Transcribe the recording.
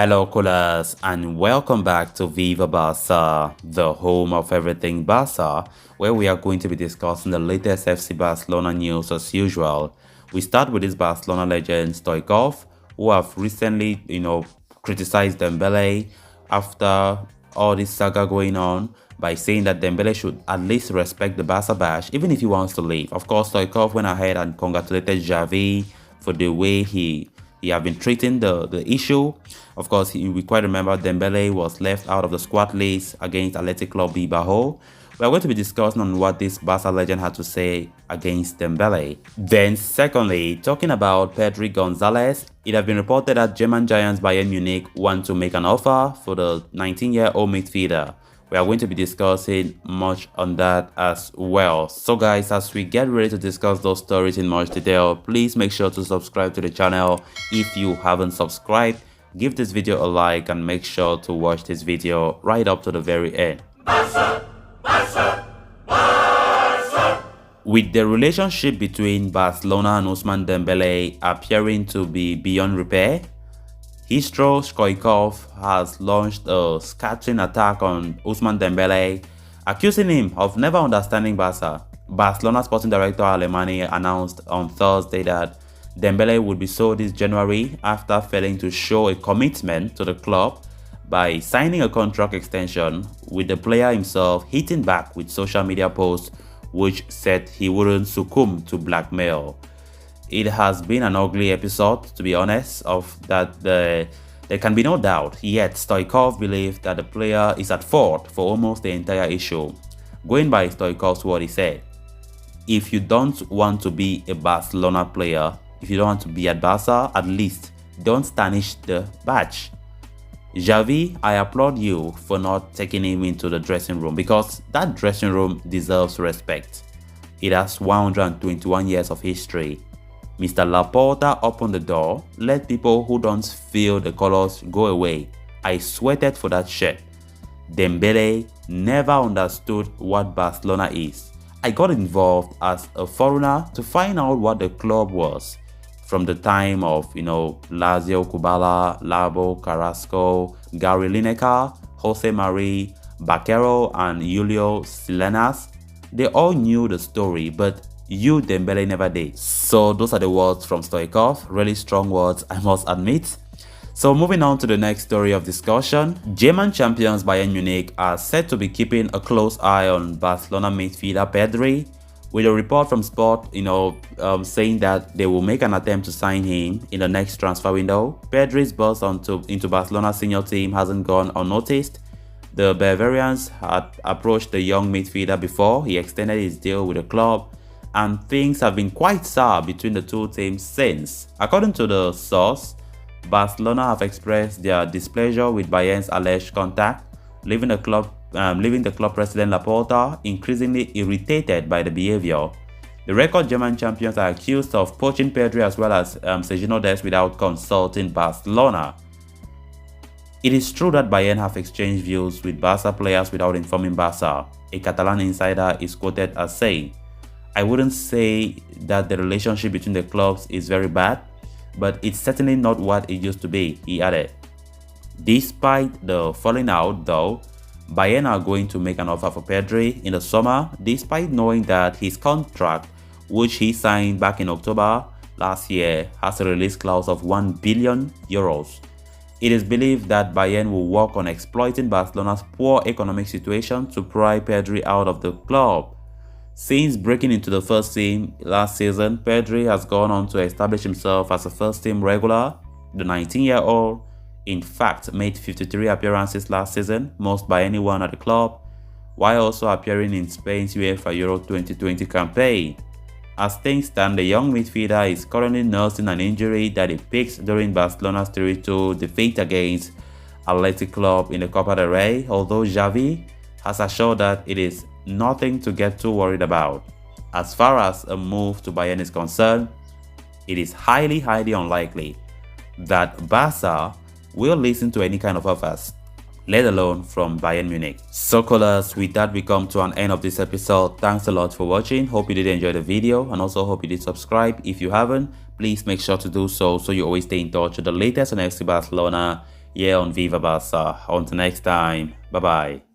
Hello, callers, and welcome back to Viva Barça, the home of everything Barça, where we are going to be discussing the latest FC Barcelona news as usual. We start with this Barcelona legend Stoichkov, who have recently, criticized Dembele after all this saga going on by saying that Dembele should at least respect the Barca badge, even if he wants to leave. Of course, Stoichkov went ahead and congratulated Xavi for the way he have been treating the issue. Of course, we quite remember Dembele was left out of the squad list against Athletic Club Bilbao. We are going to be discussing on what this Barca legend had to say against Dembele. Then secondly, talking about Pedri Gonzalez, it has been reported that German giants Bayern Munich want to make an offer for the 19-year-old midfielder. We are going to be discussing much on that as well. So guys, as we get ready to discuss those stories in much detail, please make sure to subscribe to the channel if you haven't subscribed. Give this video a like and make sure to watch this video right up to the very end. Barça, Barça, Barça. With the relationship between Barcelona and Ousmane Dembele appearing to be beyond repair, Histro Stoichkov has launched a scathing attack on Ousmane Dembele, accusing him of never understanding Barca. Barcelona sporting director Alemany announced on Thursday that Dembele would be sold this January after failing to show a commitment to the club by signing a contract extension, with the player himself hitting back with social media posts which said he wouldn't succumb to blackmail. It has been an ugly episode, to be honest, of that there can be no doubt. Yet Stoichkov believes that the player is at fault for almost the entire issue. Going by Stoichov's word, he said, "If you don't want to be a Barcelona player, if you don't want to be at Barca, at least don't tarnish the badge. Xavi, I applaud you for not taking him into the dressing room, because that dressing room deserves respect. It has 121 years of history. Mr. Laporta opened the door, let people who don't feel the colors go away. I sweated for that shirt. Dembele never understood what Barcelona is. I got involved as a foreigner to find out what the club was. From the time of, Lazio Kubala, Labo, Carrasco, Gary Lineker, Jose Marie, Baquero, and Julio Silenas, they all knew the story, but you, Dembele, never did." So those are the words from Stoichkov. Really strong words, I must admit. So moving on to the next story of discussion, German champions Bayern Munich are said to be keeping a close eye on Barcelona midfielder Pedri, with a report from Sport, saying that they will make an attempt to sign him in the next transfer window. Pedri's buzz into Barcelona's senior team hasn't gone unnoticed. The Bavarians had approached the young midfielder before he extended his deal with the club, and things have been quite sour between the two teams since. According to the source, Barcelona have expressed their displeasure with Bayern's alleged contact, leaving the club president Laporta increasingly irritated by the behavior. The record German champions are accused of poaching Pedri as well as Sergio Dest without consulting Barcelona. It is true that Bayern have exchanged views with Barca players without informing Barca. A Catalan insider is quoted as saying, "I wouldn't say that the relationship between the clubs is very bad, but it's certainly not what it used to be," he added. Despite the falling out, though, Bayern are going to make an offer for Pedri in the summer, despite knowing that his contract, which he signed back in October last year, has a release clause of 1 billion euros. It is believed that Bayern will work on exploiting Barcelona's poor economic situation to pry Pedri out of the club. Since breaking into the first team last season, Pedri has gone on to establish himself as a first-team regular. The 19-year-old, in fact, made 53 appearances last season, most by anyone at the club, while also appearing in Spain's UEFA Euro 2020 campaign. As things stand, the young midfielder is currently nursing an injury that he picked during Barcelona's 3-2 defeat against Athletic Club in the Copa del Rey, although Xavi has assured that it is nothing to get too worried about. As far as a move to Bayern is concerned, it is highly unlikely that Barca will listen to any kind of offers, let alone from Bayern Munich. So callers, with that we come to an end of this episode. Thanks a lot for watching. Hope you did enjoy the video, and also hope you did subscribe. If you haven't, please make sure to do so you always stay in touch with the latest on FC Barcelona here on Viva Barca. Until next time, bye bye.